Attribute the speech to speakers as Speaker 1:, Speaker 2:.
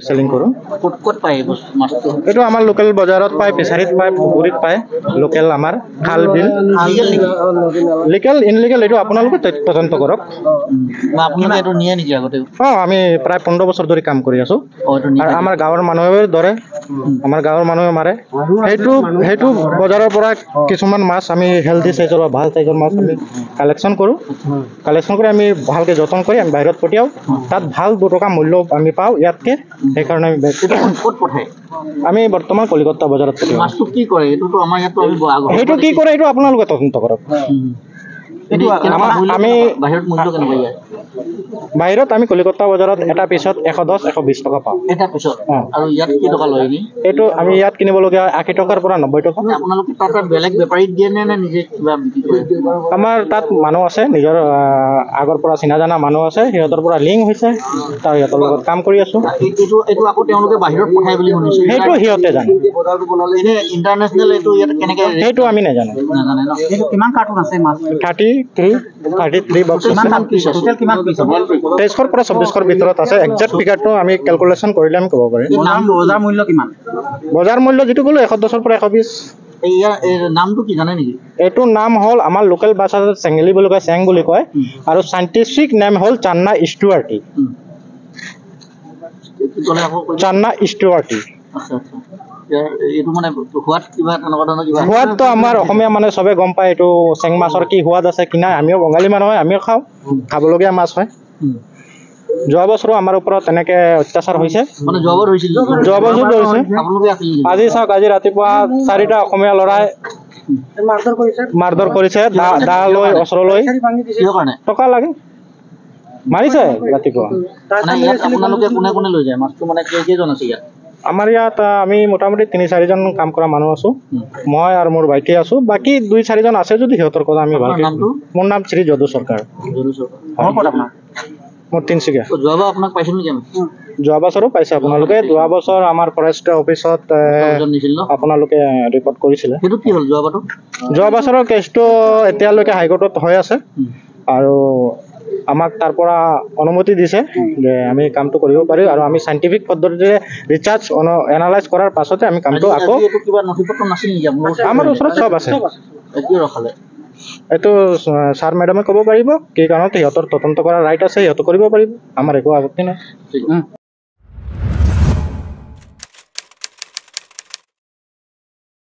Speaker 1: Selling কৰো।
Speaker 2: ক'ত পায় মাছটো?
Speaker 1: এইটো আমাৰ লোকেল বজাৰত পায়, ফিচাৰীত পায়, পুখুৰীত পায়। লোকেল আমাৰ খাল বিল। লিগেল ইনলিগেল এইটো আপোনালোকে তদন্ত কৰক।
Speaker 2: আপোনালোকে এইটো নিয়ে নেকি আগতে?
Speaker 1: আমি প্ৰায় 15 বছৰ ধৰি কাম কৰি আছো। আৰু আমাৰ গাঁৱৰ মানুহে ধৰে, আমাৰ গাঁৱৰ মানুহে মাৰে। সেইটো বজাৰৰ পৰা কিছুমান মাছ আমি হেল্ডি চাইজৰ বা ভাল চাইজৰ মাছ আমি কালেকশ্যন কৰোঁ। কালেকশ্যন কৰি আমি ভালকৈ যতন কৰি আমি বাহিৰত পঠিয়াওঁ। তাত ভাল 2 টকা মূল্য আমি পাওঁ ইয়াতকৈ। সেইকাৰণে আমি
Speaker 2: ক'ত পঠায়?
Speaker 1: আমি বৰ্তমান কলিকতা বজাৰত পঠিয়াওঁ।
Speaker 2: মাছটো কি কৰে? এইটোতো আমাৰ ইয়াতো
Speaker 1: সেইটো কি কৰে এইটো আপোনালোকে তদন্ত কৰক। আমি বাহিৰত আমি কলিকতা বজাৰত এটা পিছত 110, 120 টকা পাওঁ।
Speaker 2: এটা পিছত আৰু ইয়াত কি টকা লয়?
Speaker 1: এইটো আমি ইয়াত কিনিবলগীয়া 80 টকাৰ পৰা 90 টকা।
Speaker 2: আপোনালোকে তাত বেলেগ বেপাৰীক দিয়ে নে নিজে কিবা বিক্ৰী কৰে?
Speaker 1: আমাৰ তাত মানুহ আছে, নিজৰ আগৰ পৰা চিনা জানা মানুহ আছে, সিহঁতৰ পৰা লিংক হৈছে, তাৰ সিহঁতৰ লগত কাম কৰি আছো।
Speaker 2: এইটো আকৌ তেওঁলোকে বাহিৰত পঠায় বুলি শুনিছো।
Speaker 1: সেইটো সিহঁতে জানে।
Speaker 2: ইণ্টাৰনেশ্যনেল এইটো ইয়াত কেনেকে?
Speaker 1: সেইটো আমি নাজানো।
Speaker 2: নাজানে ন? এইটো কিমান কাৰ্টুন আছে মাছ?
Speaker 1: 33 বক্স আছে।
Speaker 2: কিমান পিছ?
Speaker 1: 2300 পৰা 2400 ভিতৰত আছে। একজেক্ট ফিগাৰটো আমি কেলকুলেশ্যন কৰিলে আমি ক'ব পাৰিম।
Speaker 2: বজাৰ মূল্য কিমান?
Speaker 1: বজাৰ মূল্য যিটো ক'লো 110 পৰা 120।
Speaker 2: ইয়াৰ নামটো কি জানে নেকি?
Speaker 1: এইটোৰ নাম হ'ল আমাৰ লোকেল ভাষাত চেঙেলী বুলি কয়, চেং বুলি কয়, আৰু চাইণ্টিফিক নেম হ'ল চান্না ইষ্টুৱাৰ্টি। চান্না ইষ্টুৱাৰ্টি।
Speaker 2: এইটো মানে সোৱাদ কিবা তেনেকুৱা ধৰণৰ কিবা?
Speaker 1: সোৱাদটো আমাৰ অসমীয়া মানে চবে গম পায় এইটো চেং মাছৰ কি সোৱাদ আছে কি নাই। আমিও বঙালী মানুহ হয়, আমিও খাওঁ, খাবলগীয়া মাছ হয়। যোৱা বছৰো আমাৰ ওপৰত তেনেকে অত্যাচাৰ হৈছে।
Speaker 2: যোৱা বছৰ হৈছিল?
Speaker 1: যোৱা বছৰ হৈছে। আজি চাওক, আজি ৰাতিপুৱা 4টা অসমীয়া ল'ৰাই মাৰধৰ কৰিছে, দা লৈ অস্ত্ৰ লৈ। টকা লাগে মাৰিছে ৰাতিপুৱা।
Speaker 2: আপোনালোকে কোনে কোনে লৈ যায় মাছটো? মানে কেইজন আছে ইয়াত?
Speaker 1: আমাৰ ইয়াত আমি মোটামুটি 3-4জন কাম কৰা মানুহ আছো। মই আৰু মোৰ ভাইটি আছো। বাকী 2-4জন আছে যদি সিহঁতৰ কথা আমি ভালকৈ। মোৰ নাম শ্ৰী যদু চৰকাৰ। মোৰ তিনিচুকীয়া।
Speaker 2: যোৱাবাৰ আপোনাক পাইছিল নেকি?
Speaker 1: যোৱা বছৰো পাইছে আপোনালোকে। যোৱা বছৰ আমাৰ ফৰেষ্ট অফিচত আপোনালোকে ৰিপৰ্ট কৰিছিলে।
Speaker 2: সেইটো কি হ'ল যোৱা বছৰ?
Speaker 1: যোৱা বছৰৰ কেছটো এতিয়ালৈকে হাইকোৰ্টত হৈ আছে, আৰু আমাক তাৰ পৰা অনুমতি দিছে যে আমি কামটো কৰিব পাৰিম, আৰু আমি চাইণ্টিফিক পদ্ধতিৰে ৰিচাৰ্চ এনালাইজ কৰাৰ পাছতে আমি কামটো আকৌ।
Speaker 2: কিবা নথিপত্ৰ নাছিল নেকি
Speaker 1: আমাৰ ওচৰত চব আছে।
Speaker 2: ৰখালে
Speaker 1: এইটো ছাৰ মেডামে ক'ব পাৰিব কি কাৰণত। সিহঁতৰ তদন্ত কৰাৰ ৰাইট আছে, সিহঁতে কৰিব পাৰিব, আমাৰ একো আপত্তি নাই।